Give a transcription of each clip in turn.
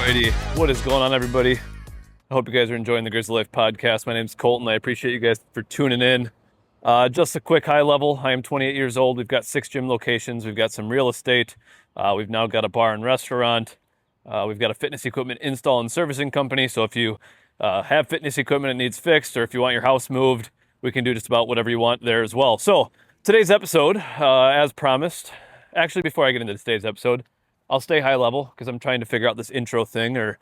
Alrighty, what is going on, everybody? I hope you guys are enjoying the Grizzly Life podcast. My name is Colton. I appreciate you guys for tuning in. Just a quick high level. I am 28 years old. We've got 6 gym locations. We've got some real estate. We've now got a bar and restaurant. We've got a fitness equipment install and servicing company. So if you have fitness equipment that needs fixed, or if you want your house moved, we can do just about whatever you want there as well. So today's episode, as promised, actually before I get into today's episode, I'll stay high level because I'm trying to figure out this intro thing, or,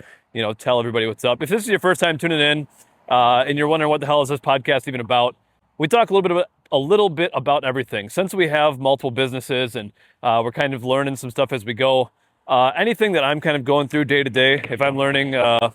tell everybody what's up. If this is your first time tuning in and you're wondering what the hell is this podcast even about, we talk a little bit about everything. Since we have multiple businesses and we're kind of learning some stuff as we go, anything that I'm kind of going through day to day, if I'm learning, how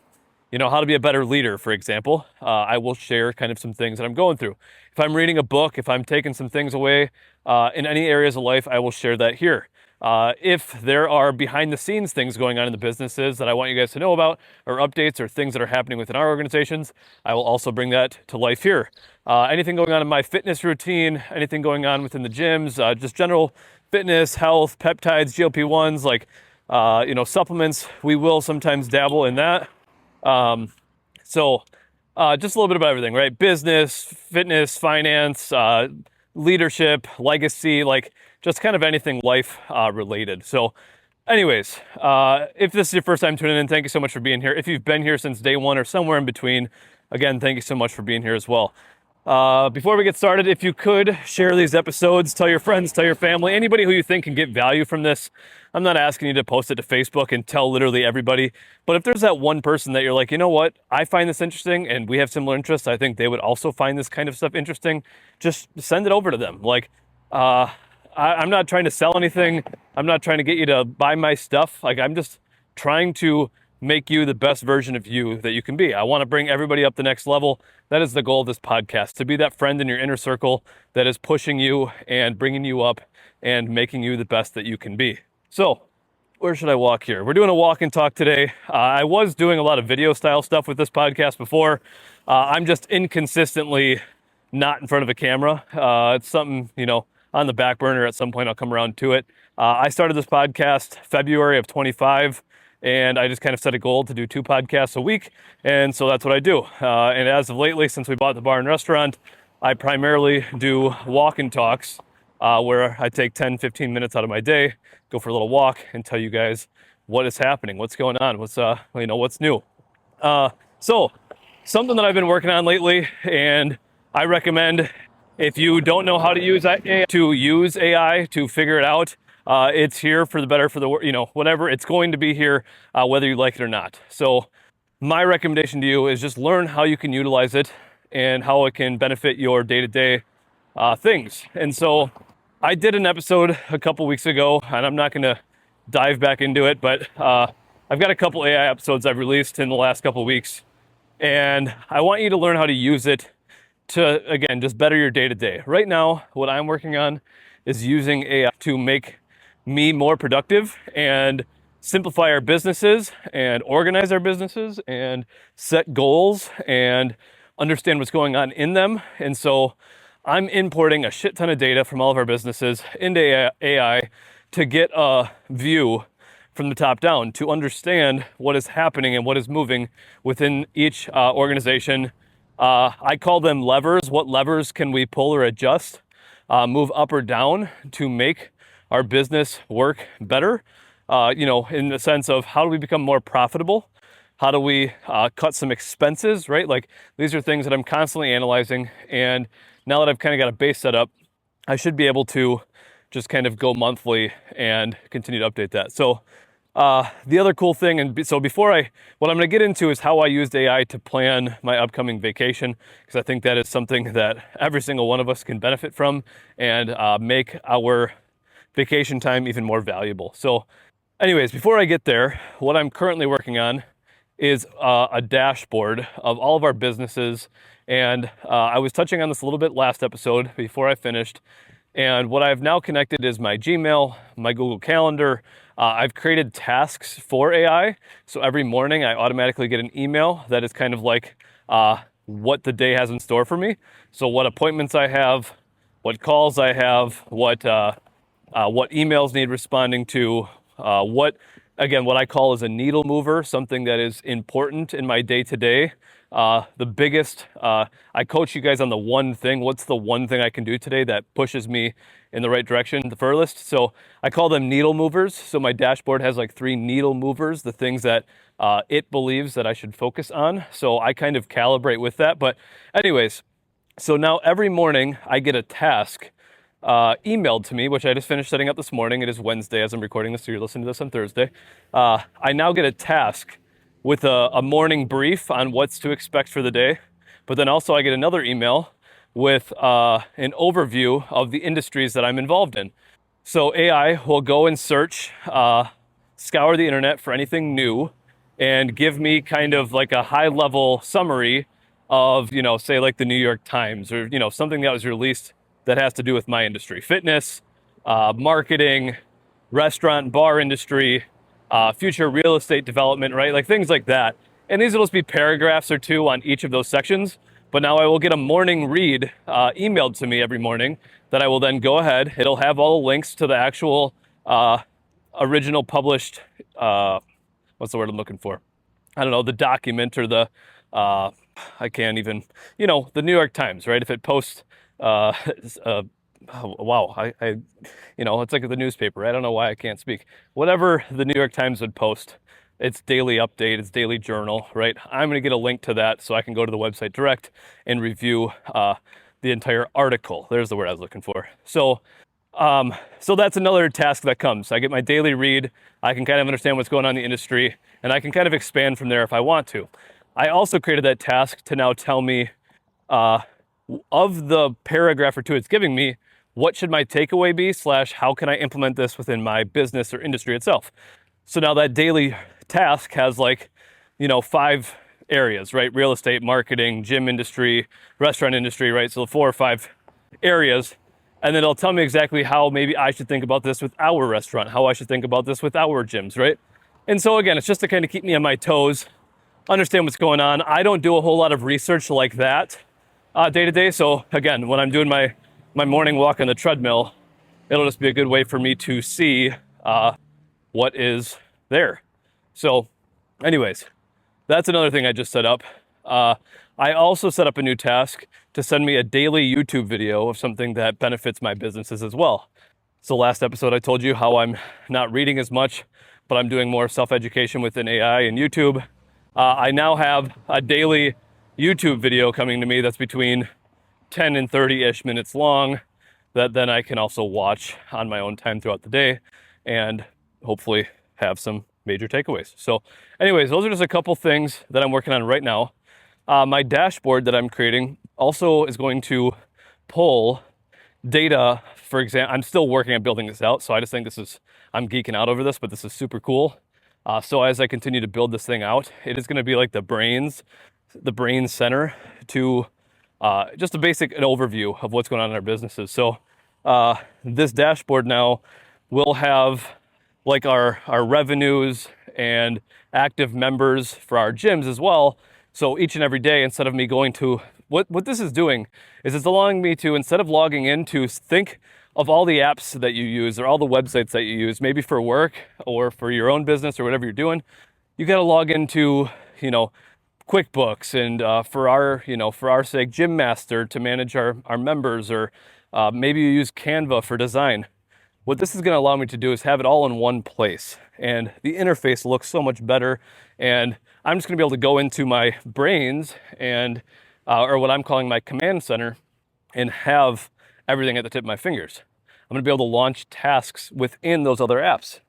to be a better leader, for example, I will share kind of some things that I'm going through. If I'm reading a book, if I'm taking some things away in any areas of life, I will share that here. If there are behind the scenes things going on in the businesses that I want you guys to know about, or updates or things that are happening within our organizations, I will also bring that to life here. Anything going on in my fitness routine, anything going on within the gyms, just general fitness, health, peptides, GLP-1s, like, supplements, we will sometimes dabble in that. Just a little bit about everything, right? Business, fitness, finance, leadership, legacy, like just kind of anything life related. So anyways, if this is your first time tuning in, thank you so much for being here. If you've been here since day one or somewhere in between, again, thank you so much for being here as well. Before we get started, if you could share these episodes, tell your friends, tell your family, anybody who you think can get value from this. I'm not asking you to post it to Facebook and tell literally everybody, but if there's that one person that you're like, you know what, I find this interesting and we have similar interests, I think they would also find this kind of stuff interesting, just send it over to them. Like, I'm not trying to sell anything. I'm not trying to get you to buy my stuff. Like, I'm just trying to make you the best version of you that you can be. I want to bring everybody up the next level. That is the goal of this podcast, to be that friend in your inner circle that is pushing you and bringing you up and making you the best that you can be. So where should I walk here? We're doing a walk and talk today. I was doing a lot of video style stuff with this podcast before. I'm just inconsistently not in front of a camera. It's something, on the back burner. At some point I'll come around to it. I started this podcast February of 25. And I just kind of set a goal to do 2 podcasts a week. And so that's what I do. And as of lately, since we bought the bar and restaurant, I primarily do walk and talks where I take 10, 15 minutes out of my day, go for a little walk and tell you guys what is happening, what's going on, what's new. So something that I've been working on lately, and I recommend if you don't know how to use AI, to figure it out. It's here for the better, for the, whatever. It's going to be here, whether you like it or not. So my recommendation to you is just learn how you can utilize it and how it can benefit your day-to-day things. And so I did an episode a couple weeks ago, and I'm not going to dive back into it, but I've got a couple AI episodes I've released in the last couple weeks, and I want you to learn how to use it to, again, just better your day-to-day. Right now, what I'm working on is using AI to make me more productive and simplify our businesses and organize our businesses and set goals and understand what's going on in them. And so I'm importing a shit ton of data from all of our businesses into AI to get a view from the top down to understand what is happening and what is moving within each organization. I call them levers. What levers can we pull or adjust, move up or down to make our business work better, in the sense of how do we become more profitable? How do we cut some expenses, right? Like, these are things that I'm constantly analyzing. And now that I've kind of got a base set up, I should be able to just kind of go monthly and continue to update that. So the other cool thing, what I'm going to get into is how I used AI to plan my upcoming vacation, because I think that is something that every single one of us can benefit from and make our vacation time even more valuable. So anyways, before I get there, what I'm currently working on is a dashboard of all of our businesses. And I was touching on this a little bit last episode before I finished. And what I've now connected is my Gmail, my Google Calendar. I've created tasks for AI. So every morning I automatically get an email that is kind of like what the day has in store for me. So what appointments I have, what calls I have, what emails need responding to, what again, what I call is a needle mover, something that is important in my day-to-day. The biggest, I coach you guys on the one thing. What's the one thing I can do today that pushes me in the right direction the furthest? So I call them needle movers. So my dashboard has like 3 needle movers, the things that it believes that I should focus on. So I kind of calibrate with that. But anyways, so now every morning I get a task emailed to me, which I just finished setting up this morning. It is Wednesday as I'm recording this, so you're listening to this on Thursday. I now get a task with a morning brief on what's to expect for the day. But then also I get another email with an overview of the industries that I'm involved in. So AI will go and search, scour the internet for anything new and give me kind of like a high level summary of, say like the New York Times or, something that was released that has to do with my industry, fitness, marketing, restaurant, bar industry, future real estate development, right? Like things like that. And these will just be paragraphs or 2 on each of those sections. But now I will get a morning read emailed to me every morning that I will then go ahead. It'll have all the links to the actual original published, what's the word I'm looking for? I don't know, the document or the, I can't even, the New York Times, right? If it posts, wow, it's like the newspaper. I don't know why I can't speak. Whatever the New York Times would post, its daily update, its daily journal, right? I'm going to get a link to that so I can go to the website direct and review the entire article. There's the word I was looking for. So that's another task that comes. I get my daily read. I can kind of understand what's going on in the industry, and I can kind of expand from there if I want to. I also created that task to now tell me of the paragraph or 2 it's giving me, what should my takeaway be / how can I implement this within my business or industry itself? So now that daily task has 5 areas, right? Real estate, marketing, gym industry, restaurant industry, right? So 4 or 5 areas. And then it'll tell me exactly how maybe I should think about this with our restaurant, how I should think about this with our gyms, right? And so again, it's just to kind of keep me on my toes, understand what's going on. I don't do a whole lot of research like that day to day. So again, when I'm doing my morning walk on the treadmill, it'll just be a good way for me to see what is there. So anyways, that's another thing I just set up. I also set up a new task to send me a daily YouTube video of something that benefits my businesses as well. So last episode, I told you how I'm not reading as much, but I'm doing more self-education within AI and YouTube. I now have a daily YouTube video coming to me that's between 10 and 30-ish minutes long that then I can also watch on my own time throughout the day and hopefully have some major takeaways. So anyways, those are just a couple things that I'm working on right now. My dashboard that I'm creating also is going to pull data. For example, I'm still working on building this out, so I just think I'm geeking out over this, but this is super cool. So as I continue to build this thing out, it is going to be like the brain center to just a basic overview of what's going on in our businesses. So this dashboard now will have like our revenues and active members for our gyms as well. So each and every day, instead of me going to, what this is doing is it's allowing me to, instead of logging in, to think of all the apps that you use or all the websites that you use, maybe for work or for your own business or whatever you're doing. You got to log into, QuickBooks and for our sake, Gym Master to manage our members, or maybe you use Canva for design. What this is going to allow me to do is have it all in one place, and the interface looks so much better. And I'm just going to be able to go into my brains and, or what I'm calling my command center, and have everything at the tip of my fingers. I'm going to be able to launch tasks within those other apps.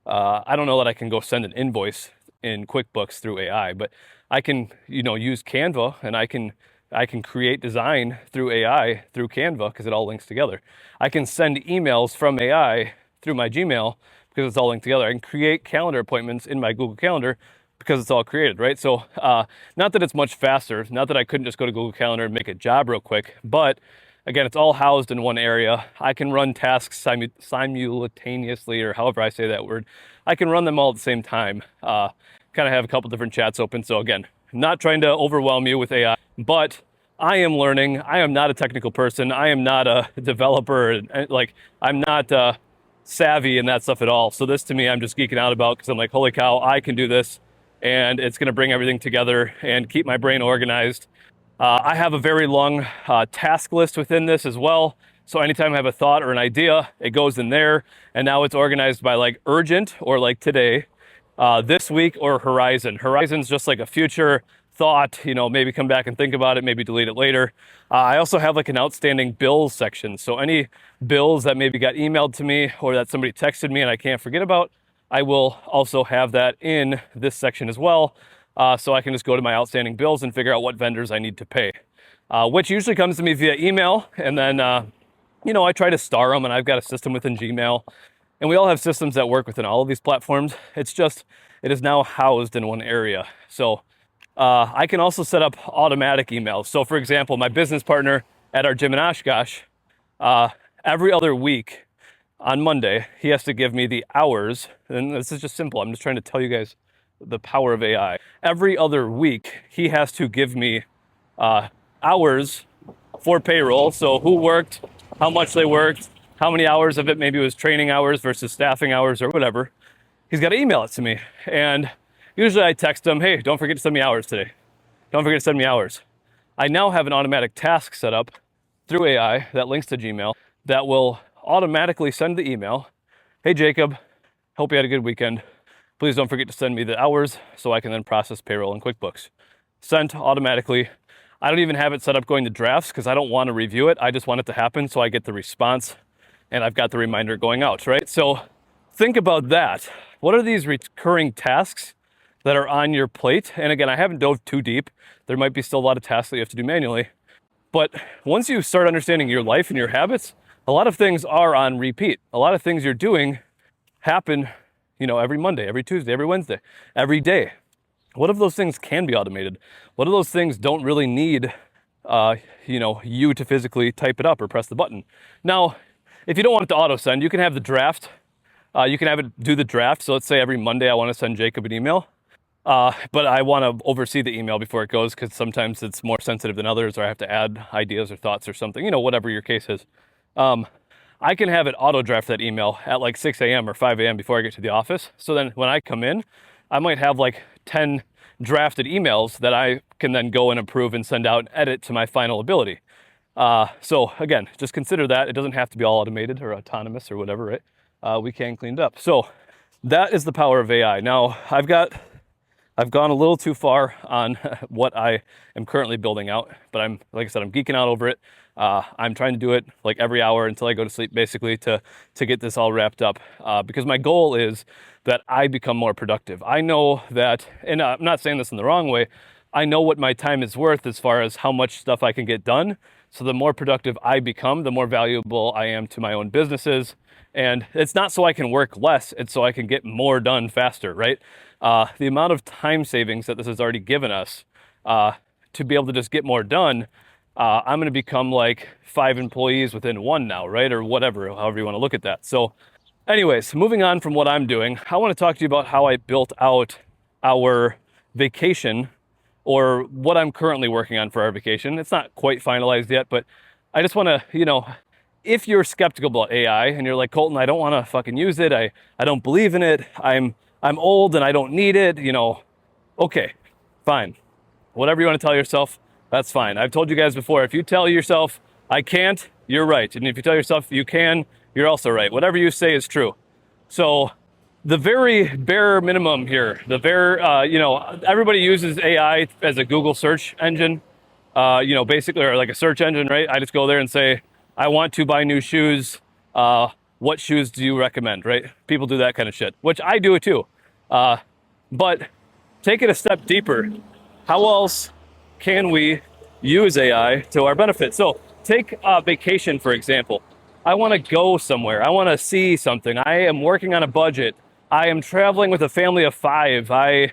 I don't know that I can go send an invoice in QuickBooks through AI, but I can, use Canva, and I can create design through AI through Canva because it all links together. I can send emails from AI through my Gmail because it's all linked together. I can create calendar appointments in my Google Calendar because it's all created, right? So not that it's much faster, not that I couldn't just go to Google Calendar and make a job real quick, but again, it's all housed in one area. I can run tasks simultaneously, or however I say that word. I can run them all at the same time. Kind of have a couple different chats open. So again, not trying to overwhelm you with AI, but I am learning. I am not a technical person. I am not a developer. I'm not savvy in that stuff at all. So this to me, I'm just geeking out about because I'm like, holy cow, I can do this. And it's going to bring everything together and keep my brain organized. I have a very long task list within this as well. So anytime I have a thought or an idea, it goes in there. And now it's organized by like urgent or like today, this week, or horizon. Horizon's just like a future thought, maybe come back and think about it, maybe delete it later. I also have like an outstanding bills section. So any bills that maybe got emailed to me or that somebody texted me and I can't forget about, I will also have that in this section as well. So I can just go to my outstanding bills and figure out what vendors I need to pay, which usually comes to me via email. And then, I try to star them, and I've got a system within Gmail. And we all have systems that work within all of these platforms. It's just, it is now housed in one area. So I can also set up automatic emails. So for example, my business partner at our gym in Oshkosh, every other week on Monday, he has to give me the hours. And this is just simple. I'm just trying to tell you guys the power of AI. Every other week, he has to give me hours for payroll. So who worked, how much they worked, how many hours of it maybe was training hours versus staffing hours or whatever. He's got to email it to me. And usually I text him, hey, don't forget to send me hours today. Don't forget to send me hours. I now have an automatic task set up through AI that links to Gmail that will automatically send the email. Hey, Jacob, hope you had a good weekend. Please don't forget to send me the hours so I can then process payroll in QuickBooks. Sent automatically. I don't even have it set up going to drafts because I don't want to review it. I just want it to happen so I get the response and I've got the reminder going out, right? So think about that. What are these recurring tasks that are on your plate? And again, I haven't dove too deep. There might be still a lot of tasks that you have to do manually. But once you start understanding your life and your habits, a lot of things are on repeat. A lot of things you're doing happen every Monday, every Tuesday, every Wednesday, every day. What if those things can be automated? What if those things don't really need, you to physically type it up or press the button? Now, if you don't want it to auto send, you can have the draft. You can have it do the draft. So let's say every Monday I want to send Jacob an email, but I want to oversee the email before it goes because sometimes it's more sensitive than others, or I have to add ideas or thoughts or something, whatever your case is. I can have it auto draft that email at like 6 a.m. or 5 a.m. before I get to the office. So then when I come in, I might have like 10 drafted emails that I can then go and approve and send out and edit to my final ability. So again, just consider that. It doesn't have to be all automated or autonomous or whatever, right? We can clean it up. So that is the power of AI. Now I've gone a little too far on what I am currently building out, but like I said, I'm geeking out over it. I'm trying to do it like every hour until I go to sleep, basically, to get this all wrapped up. Because my goal is that I become more productive. I know that, and I'm not saying this in the wrong way, I know what my time is worth as far as how much stuff I can get done. So the more productive I become, the more valuable I am to my own businesses. And it's not so I can work less, it's so I can get more done faster, right? The amount of time savings that this has already given us to be able to just get more done, I'm going to become like 5 employees within 1 now, right? Or whatever, however you want to look at that. So anyways, moving on from what I'm doing, I want to talk to you about how I built out our vacation, or what I'm currently working on for our vacation. It's not quite finalized yet, but I just want to, if you're skeptical about AI and you're like, Colton, I don't want to fucking use it. I don't believe in it. I'm old and I don't need it, okay, fine. Whatever you want to tell yourself, that's fine. I've told you guys before, if you tell yourself, I can't, you're right. And if you tell yourself you can, you're also right. Whatever you say is true. So the very bare minimum here, everybody uses AI as a Google search engine, basically, or like a search engine, right? I just go there and say, I want to buy new shoes. What shoes do you recommend, right? People do that kind of shit, which I do it too. But take it a step deeper. How else can we use AI to our benefit? So take a vacation, for example. I want to go somewhere. I want to see something. I am working on a budget. I am traveling with a family of 5. I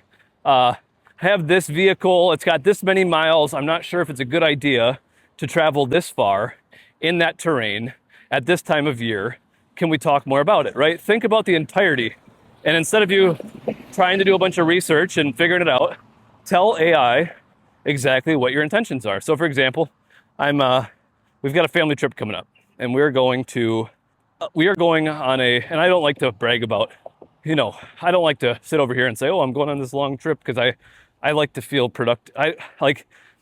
have this vehicle. It's got this many miles. I'm not sure if it's a good idea to travel this far in that terrain at this time of year. Can we talk more about it, right? Think about the entirety. And instead of you trying to do a bunch of research and figuring it out, tell AI exactly what your intentions are. So for example, we've got a family trip coming up and we're going to we are going on and I don't like to brag about, I don't like to sit over here and say, oh, I'm going on this long trip, because I like to feel productive.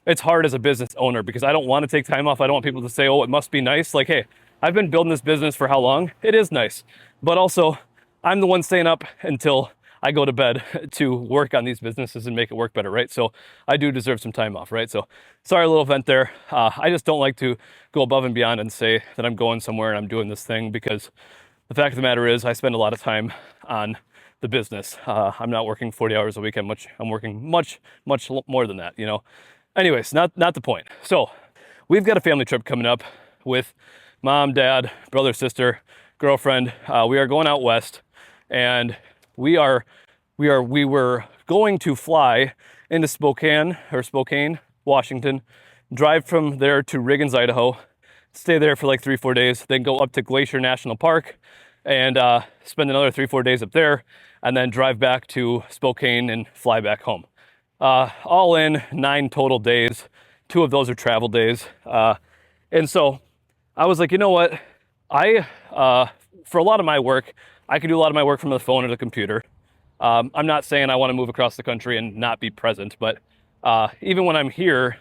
It's hard as a business owner because I don't want to take time off. I don't want people to say, oh, it must be nice. Like, hey, I've been building this business for how long? It is nice. But also, I'm the one staying up until I go to bed to work on these businesses and make it work better, right? So I do deserve some time off, right? So sorry, a little vent there. I just don't like to go above and beyond and say that I'm going somewhere and I'm doing this thing, because the fact of the matter is I spend a lot of time on the business. I'm not working 40 hours a week. I'm working much more than that, Anyways, not the point. So we've got a family trip coming up with mom, dad, brother, sister, girlfriend. We are going out west, and we were going to fly into Spokane, Washington, drive from there to Riggins, Idaho, stay there for like 3-4 days, then go up to Glacier National Park and spend another 3-4 days up there, and then drive back to Spokane and fly back home. All in 9 total days. 2 of those are travel days. And so I was like, you know what? For a lot of my work, I can do a lot of my work from the phone or the computer. I'm not saying I want to move across the country and not be present, but even when I'm here,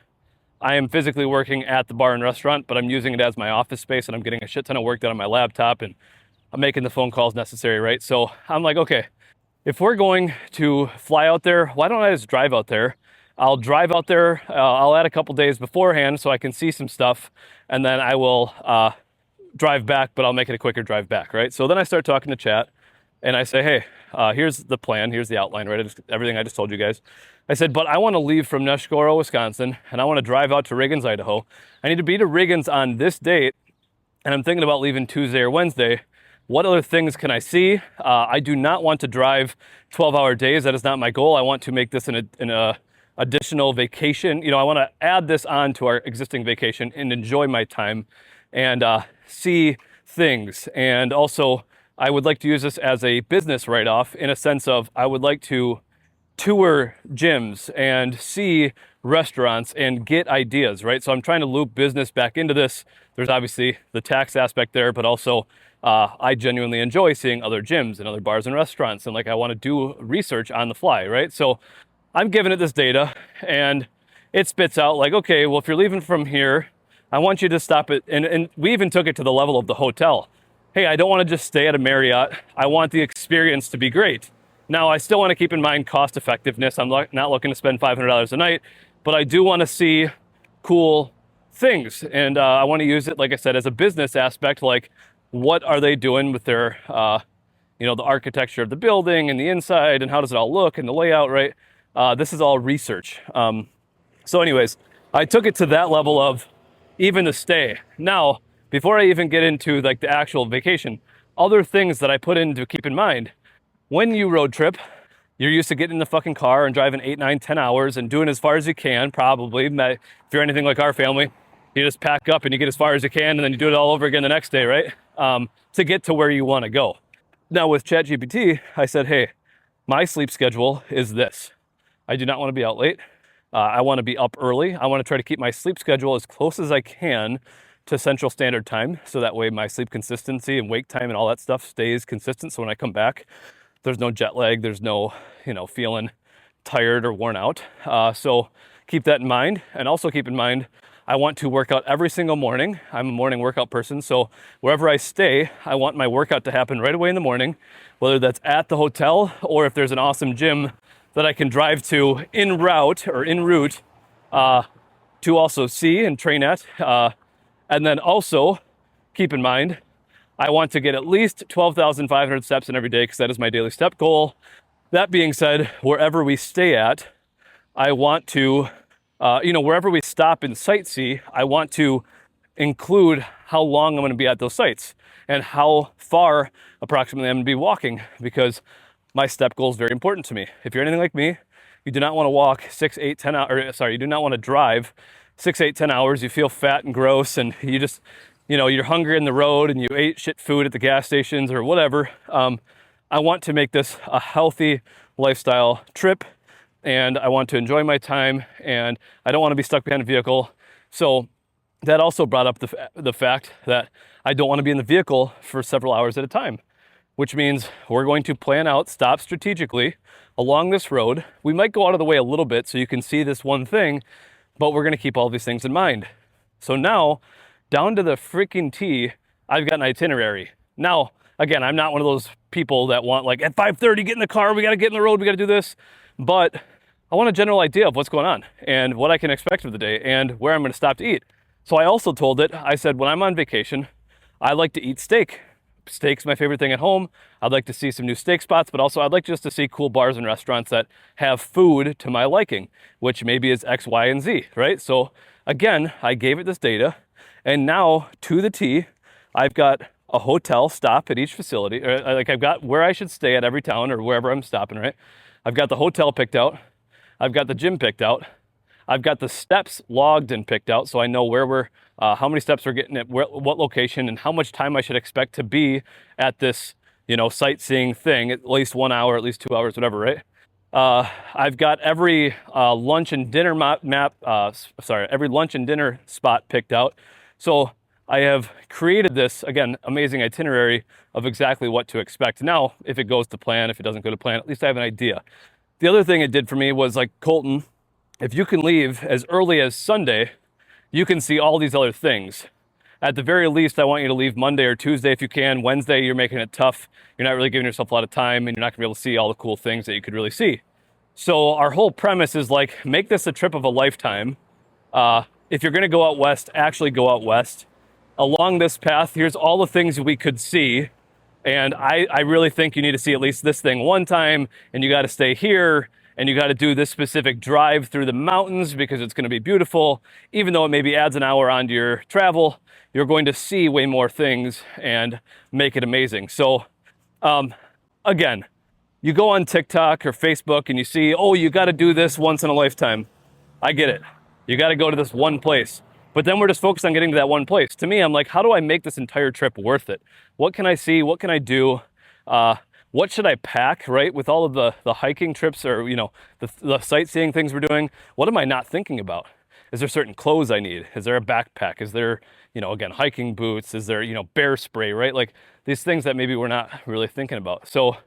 I am physically working at the bar and restaurant, but I'm using it as my office space, and I'm getting a shit ton of work done on my laptop, and I'm making the phone calls necessary, right? So I'm like, okay, if we're going to fly out there, why don't I just drive out there? I'll drive out there. I'll add a couple days beforehand so I can see some stuff, and then I will drive back, but I'll make it a quicker drive back, right? So then I start talking to chat, and I say, hey, here's the plan. Here's the outline, right? Everything I just told you guys. I said, but I want to leave from Neshkoro, Wisconsin, and I want to drive out to Riggins, Idaho. I need to be to Riggins on this date, and I'm thinking about leaving Tuesday or Wednesday. What other things can I see? I do not want to drive 12-hour days. That is not my goal. I want to make this an additional vacation. I want to add this on to our existing vacation and enjoy my time and see things. And also, I would like to use this as a business write-off, in a sense of I would like to tour gyms and see restaurants and get ideas, right? So I'm trying to loop business back into this. There's obviously the tax aspect there, but also I genuinely enjoy seeing other gyms and other bars and restaurants, and I want to do research on the fly, right? So I'm giving it this data, and it spits out like, okay, well, if you're leaving from here, I want you to stop at, and we even took it to the level of the hotel. Hey, I don't want to just stay at a Marriott. I want the experience to be great. Now, I still want to keep in mind cost effectiveness. I'm not looking to spend $500 a night, but I do want to see cool things. And I want to use it, like I said, as a business aspect, like what are they doing with their, the architecture of the building and the inside, and how does it all look and the layout, right? This is all research. So anyways, I took it to that level of even the stay. Now, before I even get into the actual vacation, other things that I put in to keep in mind. When you road trip, you're used to getting in the fucking car and driving 8, 9, 10 hours and doing as far as you can, probably. If you're anything like our family, you just pack up and you get as far as you can, and then you do it all over again the next day, right? To get to where you want to go. Now with ChatGPT, I said, hey, my sleep schedule is this. I do not want to be out late. I want to be up early. I want to try to keep my sleep schedule as close as I can to Central Standard Time, so that way my sleep consistency and wake time and all that stuff stays consistent. So when I come back, there's no jet lag, there's no, feeling tired or worn out. So keep that in mind. And also keep in mind, I want to work out every single morning. I'm a morning workout person. So wherever I stay, I want my workout to happen right away in the morning, whether that's at the hotel or if there's an awesome gym that I can drive to en route to also see and train at. And then also keep in mind, I want to get at least 12,500 steps in every day, because that is my daily step goal. That being said, wherever we stay at, I want to, wherever we stop and sightsee, I want to include how long I'm going to be at those sites and how far approximately I'm going to be walking, because my step goal is very important to me. If you're anything like me, you do not want to walk 6, 8, 10 hours, you do not want to drive 6, 8, 10 hours. You feel fat and gross, and you just, you're hungry in the road and you ate shit food at the gas stations or whatever. I want to make this a healthy lifestyle trip, and I want to enjoy my time, and I don't want to be stuck behind a vehicle. So that also brought up the fact that I don't want to be in the vehicle for several hours at a time, which means we're going to plan out stops strategically along this road. We might go out of the way a little bit so you can see this one thing, but we're going to keep all these things in mind. So now, down to the freaking T, I've got an itinerary. Now, again, I'm not one of those people that want like at 5:30, get in the car, we got to get in the road, we got to do this. But I want a general idea of what's going on and what I can expect of the day and where I'm going to stop to eat. So I also told it, I said, when I'm on vacation, I like to eat steak. Steak's my favorite thing at home. I'd like to see some new steak spots, but also I'd like just to see cool bars and restaurants that have food to my liking, which maybe is X, Y, and Z, right? So again, I gave it this data, and now to the T, I've got a hotel stop at each facility, or like I've got where I should stay at every town or wherever I'm stopping, right? I've got the hotel picked out. I've got the gym picked out. I've got the steps logged and picked out, so I know where we're, how many steps we're getting at what location and how much time I should expect to be at this, sightseeing thing, at least 1 hour, at least 2 hours, whatever, right? I've got every lunch and dinner every lunch and dinner spot picked out. So I have created this, again, amazing itinerary of exactly what to expect. Now, if it goes to plan, if it doesn't go to plan, at least I have an idea. The other thing it did for me was like, Colton, if you can leave as early as Sunday, you can see all these other things. At the very least, I want you to leave Monday or Tuesday if you can. Wednesday, you're making it tough. You're not really giving yourself a lot of time and you're not gonna be able to see all the cool things that you could really see. So our whole premise is like, make this a trip of a lifetime. If you're gonna go out west, actually go out west. Along this path, here's all the things we could see. And I really think you need to see at least this thing one time, and you got to stay here, and you got to do this specific drive through the mountains because it's going to be beautiful. Even though it maybe adds an hour onto your travel, you're going to see way more things and make it amazing. So again, you go on TikTok or Facebook and you see, oh, you got to do this once in a lifetime. I get it. You got to go to this one place. But then we're just focused on getting to that one place. To me, I'm like, how do I make this entire trip worth it? What can I see? What can I do? What should I pack, right? With all of the hiking trips or, the sightseeing things we're doing, what am I not thinking about? Is there certain clothes I need? Is there a backpack? Is there, again, hiking boots? Is there, bear spray, right? Like these things that maybe we're not really thinking about. So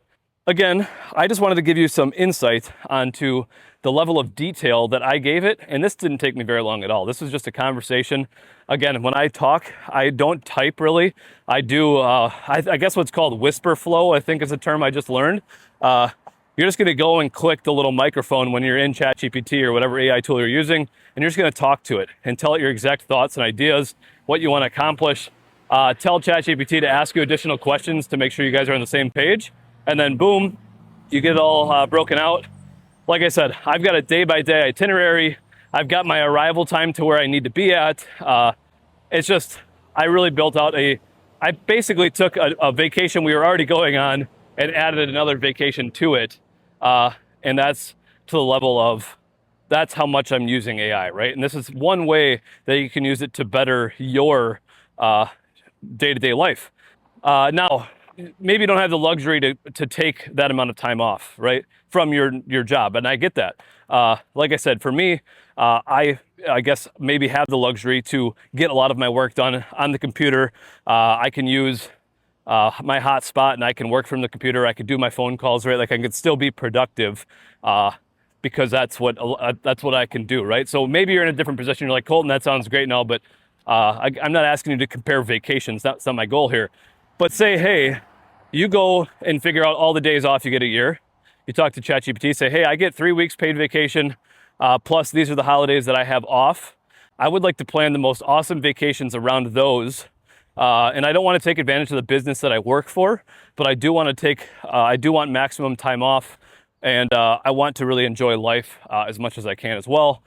again, I just wanted to give you some insight onto the level of detail that I gave it. And this didn't take me very long at all. This was just a conversation. Again, when I talk, I don't type really. I do, I guess what's called whisper flow, I think is a term I just learned. You're just gonna go and click the little microphone when you're in ChatGPT or whatever AI tool you're using, and you're just gonna talk to it and tell it your exact thoughts and ideas, what you wanna accomplish. Tell ChatGPT to ask you additional questions to make sure you guys are on the same page. And then boom, you get it all broken out. Like I said, I've got a day-by-day itinerary. I've got my arrival time to where I need to be at. It's just, I really built out I basically took a vacation we were already going on and added another vacation to it. And that's to the level of, that's how much I'm using AI, right? And this is one way that you can use it to better your day-to-day life. Now, maybe you don't have the luxury to take that amount of time off, right, from your job, and I get that. Like I said, for me, I guess maybe have the luxury to get a lot of my work done on the computer. I can use my hotspot and I can work from the computer. I could do my phone calls, right? Like I could still be productive because that's what I can do, right? So maybe you're in a different position. You're like, Colton, that sounds great and all, but I'm not asking you to compare vacations. That's not my goal here. But say, hey, you go and figure out all the days off you get a year. You talk to ChatGPT, say, hey, I get 3 weeks paid vacation, plus these are the holidays that I have off. I would like to plan the most awesome vacations around those. And I don't want to take advantage of the business that I work for, but I do want maximum time off, and I want to really enjoy life as much as I can as well.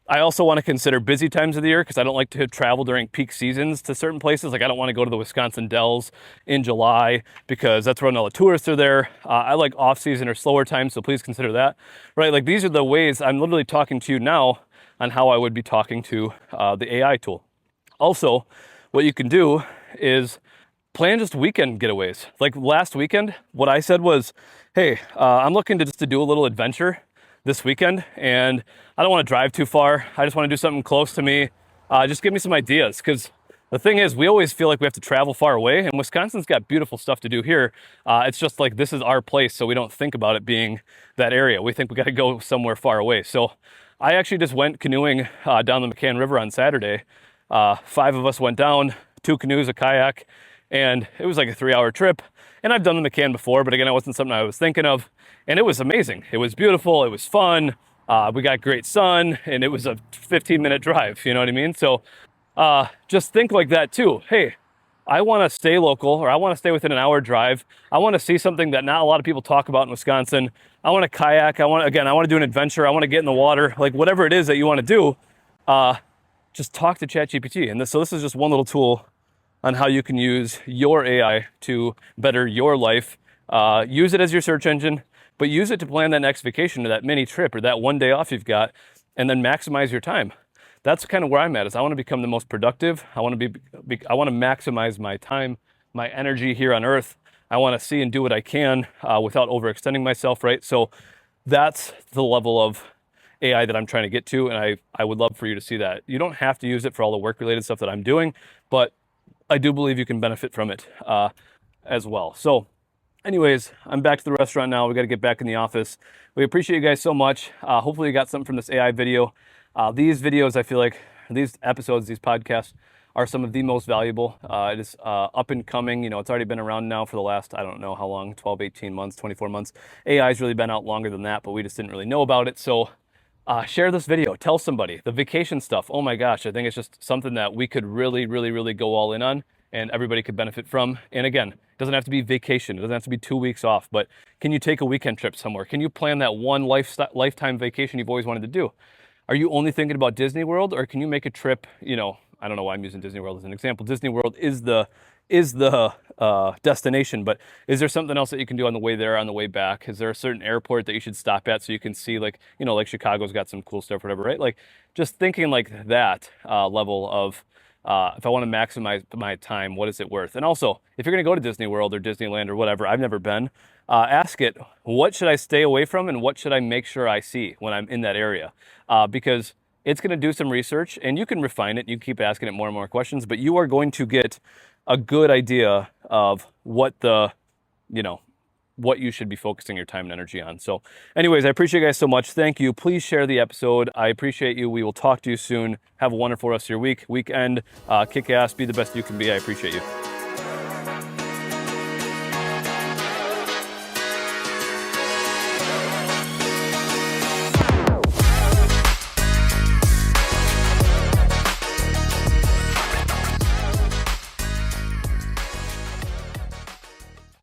I also want to consider busy times of the year because I don't like to travel during peak seasons to certain places. Like I don't want to go to the Wisconsin Dells in July because that's when all the tourists are there. I like off season or slower times, so please consider that, right? Like these are the ways I'm literally talking to you now on how I would be talking to the AI tool. Also, what you can do is plan just weekend getaways. Like last weekend, what I said was, hey, I'm looking to do a little adventure this weekend, and I don't want to drive too far. I just want to do something close to me. just give me some ideas, because the thing is, we always feel like we have to travel far away, and Wisconsin's got beautiful stuff to do here. It's just like this is our place, so we don't think about it being that area. We think we got to go somewhere far away. So I actually just went canoeing down the McCann River on Saturday. 5 of us went down, 2 canoes, a kayak, and it was like a 3-hour trip. And I've done the McCann before, but again, it wasn't something I was thinking of. And it was amazing. It was beautiful. It was fun. We got great sun, and it was a 15-minute drive. You know what I mean? So just think like that too. Hey, I want to stay local, or I want to stay within an hour drive. I want to see something that not a lot of people talk about in Wisconsin. I want to kayak. I want to do an adventure. I want to get in the water. Like whatever it is that you want to do, just talk to ChatGPT. And so this is just one little tool on how you can use your AI to better your life. Use it as your search engine, but use it to plan that next vacation or that mini trip or that one day off you've got, and then maximize your time. That's kind of where I'm at. Is I want to become the most productive. I want to maximize my time, my energy here on Earth. I want to see and do what I can without overextending myself, right? So that's the level of AI that I'm trying to get to, and I would love for you to see that. You don't have to use it for all the work-related stuff that I'm doing, but I do believe you can benefit from it as well. So anyways, I'm back to the restaurant now. We got to get back in the office. We appreciate you guys so much. Hopefully you got something from this AI video. These videos, I feel like, these episodes, these podcasts are some of the most valuable. It is up and coming. You know, it's already been around now for the last, I don't know how long, 12, 18 months, 24 months. AI's really been out longer than that, but we just didn't really know about it. So share this video. Tell somebody. The vacation stuff, oh my gosh, I think it's just something that we could really, really, really go all in on, and everybody could benefit from. And again, it doesn't have to be vacation. It doesn't have to be 2 weeks off, but can you take a weekend trip somewhere? Can you plan that one lifetime vacation you've always wanted to do? Are you only thinking about Disney World, or can you make a trip? You know, I don't know why I'm using Disney World as an example. Disney World is the destination, but is there something else that you can do on the way there, on the way back? Is there a certain airport that you should stop at so you can see, like, you know, like Chicago's got some cool stuff, whatever, right? Like just thinking like that level of if I want to maximize my time, what is it worth? And also, if you're going to go to Disney World or Disneyland or whatever, I've never been, ask it, what should I stay away from and what should I make sure I see when I'm in that area? Because it's going to do some research, and you can refine it. You keep asking it more and more questions, but you are going to get a good idea of what what you should be focusing your time and energy on. So anyways, I appreciate you guys so much. Thank you. Please share the episode. I appreciate you. We will talk to you soon. Have a wonderful rest of your weekend. Kick ass. Be the best you can be. I appreciate you.